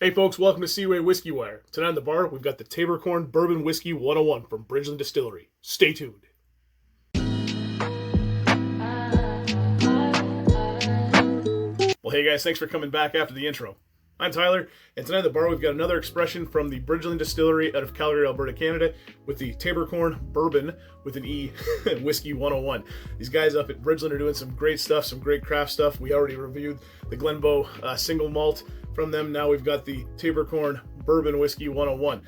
Hey folks, welcome to Seawaywhiskywire. Tonight on the bar, we've got the Taborcorn Bourbon Whiskey 101 from Bridgeland Distillery. Stay tuned. Well, hey guys, thanks for coming back after the intro. I'm Tyler, and tonight at the bar we've got another expression from the Bridgeland Distillery out of Calgary, Alberta, Canada, with the Taborcorn Bourbon with an E Whiskey 101. These guys up at Bridgeland are doing some great stuff, some great craft stuff. We already reviewed the Glenbow single malt from them. Now we've got the Taborcorn Bourbon Whiskey 101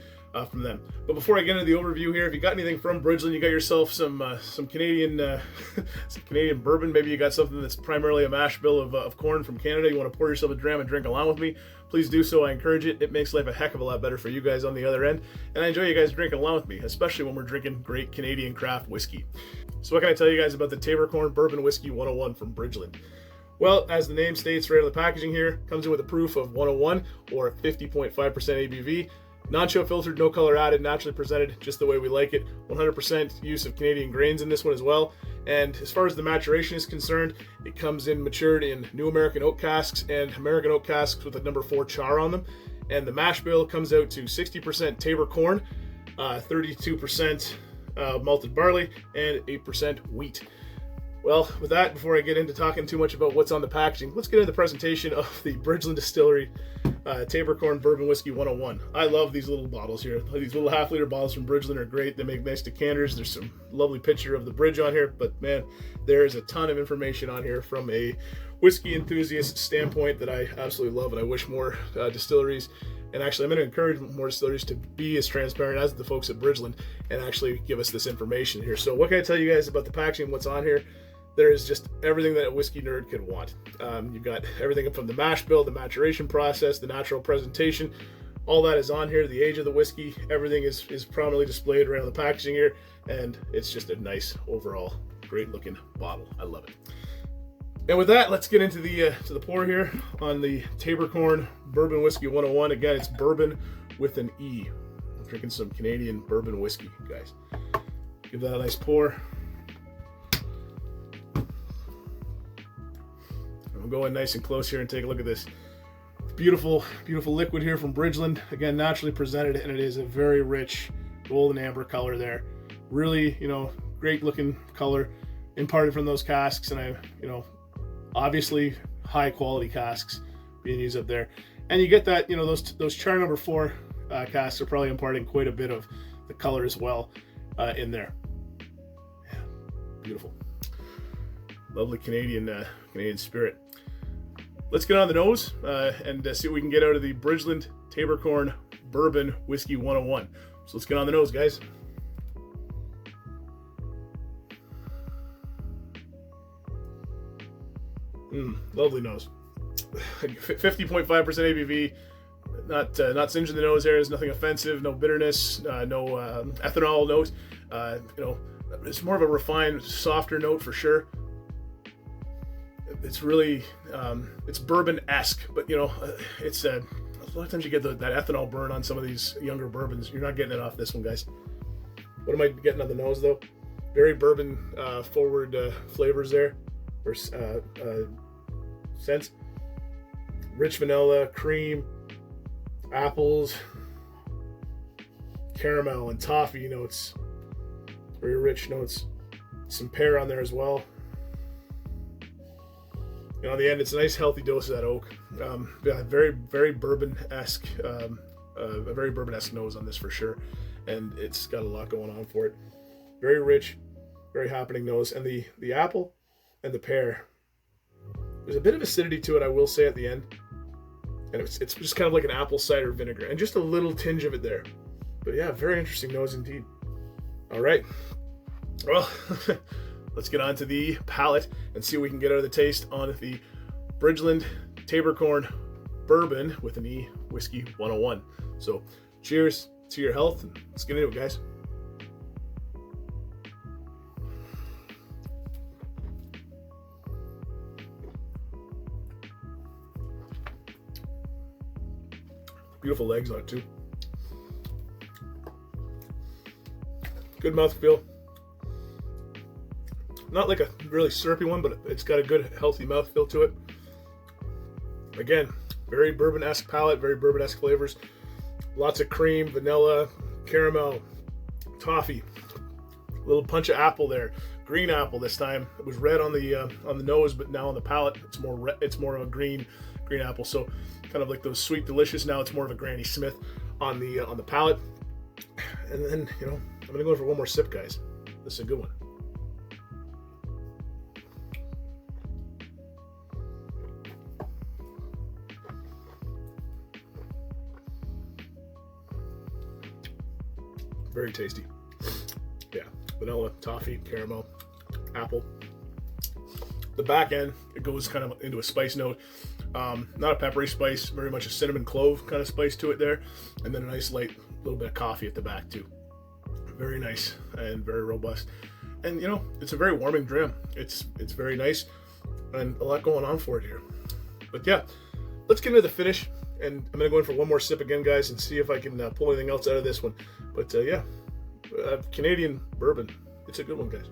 from them. But before I get into the overview here, if you got anything from Bridgeland, you got yourself some Canadian some Canadian bourbon. Maybe you got something that's primarily a mash bill of corn from Canada. You want to pour yourself a dram and drink along with me, please do so. I encourage it. It makes life a heck of a lot better for you guys on the other end, and I enjoy you guys drinking along with me, especially when we're drinking great Canadian craft whiskey. So what can I tell you guys about the Taborcorn Bourbon Whiskey 101 from Bridgeland? Well, as the name states right on the packaging here, comes in with a proof of 101 or 50.5% ABV. Non-chill filtered, no color added, naturally presented just the way we like it. 100% use of Canadian grains in this one as well. And as far as the maturation is concerned, it comes in matured in New American oak casks and American oak casks with a number 4 char on them. And the mash bill comes out to 60% Taborcorn, 32% malted barley, and 8% wheat. Well, with that, before I get into talking too much about what's on the packaging, let's get into the presentation of the Bridgeland Distillery Taborcorn Bourbon Whiskey 101. I love these little bottles here. These little half-liter bottles from Bridgeland are great. They make nice decanters. There's some lovely picture of the bridge on here, but man, there is a ton of information on here from a whiskey enthusiast standpoint that I absolutely love, and I wish more distilleries, and actually I'm going to encourage more distilleries to be as transparent as the folks at Bridgeland and actually give us this information here. So what can I tell you guys about the packaging, what's on here? There is just everything that a whiskey nerd could want. You've got everything from the mash bill, the maturation process, the natural presentation. All that is on here. The age of the whiskey, everything is prominently displayed around the packaging here, and it's just a nice overall, great looking bottle. I love it. And with that, let's get into the to the pour here on the Taborcorn Bourbon Whiskey 101. Again, it's bourbon with an E. I'm drinking some Canadian bourbon whiskey, guys. Give that a nice pour. I'm going nice and close here and take a look at this beautiful, beautiful liquid here from Bridgeland. Again, naturally presented, and it is a very rich golden amber color there. Really, great looking color, imparted from those casks, and obviously high quality casks being used up there. And you get that, those char number 4 casks are probably imparting quite a bit of the color as well in there. Yeah, beautiful, lovely Canadian spirit. Let's get on the nose and see what we can get out of the Bridgeland Taborcorn Bourbon Whiskey 101. So let's get on the nose, guys. Lovely nose. 50.5% ABV. Not singeing the nose hairs. Nothing offensive. No bitterness. No ethanol note. It's more of a refined, softer note for sure. It's really, it's bourbon-esque, but it's a lot of times you get that ethanol burn on some of these younger bourbons. You're not getting it off this one, guys. What am I getting on the nose though? Very bourbon forward flavors there, or scents. Rich vanilla, cream, apples, caramel, and toffee notes. Very rich notes. Some pear on there as well. On the end, it's a nice healthy dose of that oak. Very, very bourbon-esque, a very bourbon-esque nose on this for sure. And it's got a lot going on for it. Very rich, very happening nose. And the apple and the pear, there's a bit of acidity to it, I will say, at the end. And it's just kind of like an apple cider vinegar. And just a little tinge of it there. But yeah, very interesting nose indeed. All right. Well... Let's get on to the palate and see what we can get out of the taste on the Bridgeland Taborcorn Bourbon with an E Whiskey 101. So cheers to your health, and let's get into it, guys. Beautiful legs on it too. Good mouthfeel. Not like a really syrupy one, but it's got a good, healthy mouthfeel to it. Again, Very bourbon-esque palate, very bourbon-esque flavors. Lots of cream, vanilla, caramel, toffee, a little punch of apple there. Green apple this time. It was red on the nose, but now on the palate, it's more red, it's more of a green apple. So kind of like those sweet delicious. Now it's more of a Granny Smith on the palate. And then, you know, I'm gonna go for one more sip, guys. This is a good one. Very tasty. Yeah, vanilla, toffee, caramel, apple. The back end, it goes kind of into a spice note. Not a peppery spice, very much a cinnamon clove kind of spice to it there. And then a nice light little bit of coffee at the back too. Very nice and very robust. And you know, it's a very warming dram. It's very nice and a lot going on for it here. But yeah, let's get into the finish. And I'm gonna go in for one more sip again, guys, and see if I can pull anything else out of this one. But yeah, Canadian bourbon. It's a good one, guys.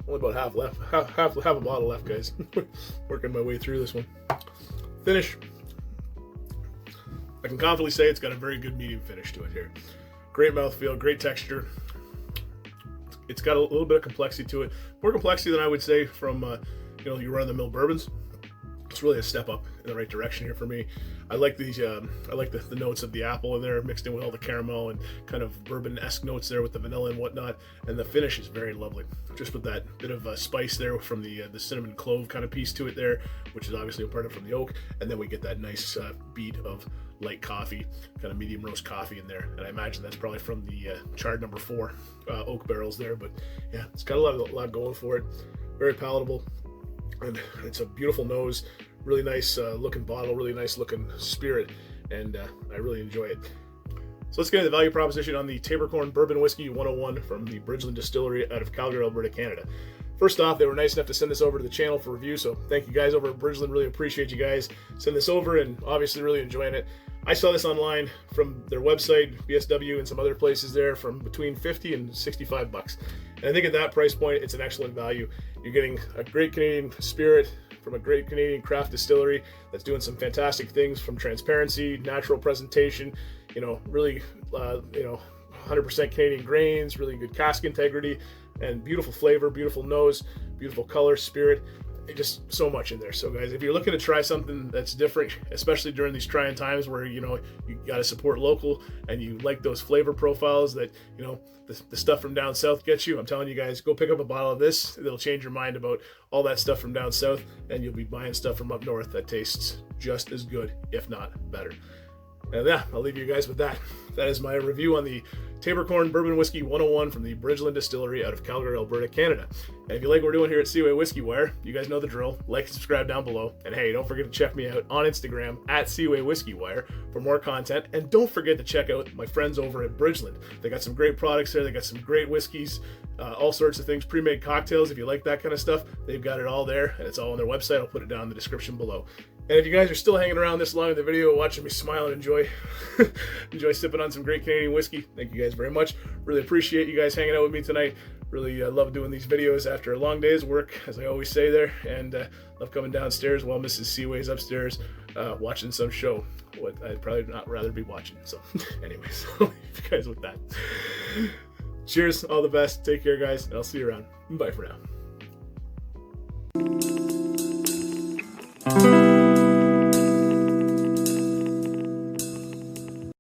Only about half left, half a bottle left, guys. Working my way through this one. Finish. I can confidently say it's got a very good medium finish to it here. Great mouthfeel, great texture. It's got a little bit of complexity to it. More complexity than I would say from you know, your run-of-the-mill bourbons. It's really a step up in the right direction here for me. I like these. I like the notes of the apple in there, mixed in with all the caramel and kind of bourbon-esque notes there with the vanilla and whatnot. And the finish is very lovely, just with that bit of spice there from the cinnamon clove kind of piece to it there, which is obviously imparted from the oak. And then we get that nice beat of light coffee, kind of medium roast coffee in there. And I imagine that's probably from the charred number 4 oak barrels there. But yeah, it's got a lot going for it. Very palatable. And it's a beautiful nose, really nice looking bottle, really nice looking spirit, and I really enjoy it. So let's get into the value proposition on the Taborcorn Bourbon Whiskey 101 from the Bridgeland Distillery out of Calgary, Alberta, Canada. First off, they were nice enough to send this over to the channel for review, so thank you guys over at Bridgeland. Really appreciate you guys send this over, and obviously really enjoying it. I saw this online from their website, BSW, and some other places there, from between 50 and 65 bucks. And I think at that price point, it's an excellent value. You're getting a great Canadian spirit from a great Canadian craft distillery that's doing some fantastic things, from transparency, natural presentation, you know, really, you know, 100% Canadian grains, really good cask integrity, and beautiful flavor, beautiful nose, beautiful color, spirit. Just so much in there. So guys, if you're looking to try something that's different, especially during these trying times where, you know, you got to support local and you like those flavor profiles that, you know, the stuff from down south gets you, I'm telling you guys, go pick up a bottle of this. It'll change your mind about all that stuff from down south, and you'll be buying stuff from up north that tastes just as good, if not better. And yeah, I'll leave you guys with that. That is my review on the Taborcorn Bourbon Whiskey 101 from the Bridgeland Distillery out of Calgary, Alberta, Canada. And if you like what we're doing here at Seaway Whiskey Wire, you guys know the drill. Like and subscribe down below. And hey, don't forget to check me out on Instagram at Seaway Whiskey Wire for more content. And don't forget to check out my friends over at Bridgeland. They got some great products there. They got some great whiskeys, all sorts of things, pre-made cocktails. If you like that kind of stuff, they've got it all there, and it's all on their website. I'll put it down in the description below. And if you guys are still hanging around this long in the video, watching me smile and enjoy sipping on some great Canadian whiskey, thank you guys very much. Really appreciate you guys hanging out with me tonight. Really love doing these videos after a long day's work, as I always say there, and love coming downstairs while Mrs. Seaway's upstairs watching some show, what I'd probably not rather be watching. So anyways, I'll leave you guys with that. Cheers, all the best, take care guys, and I'll see you around. Bye for now.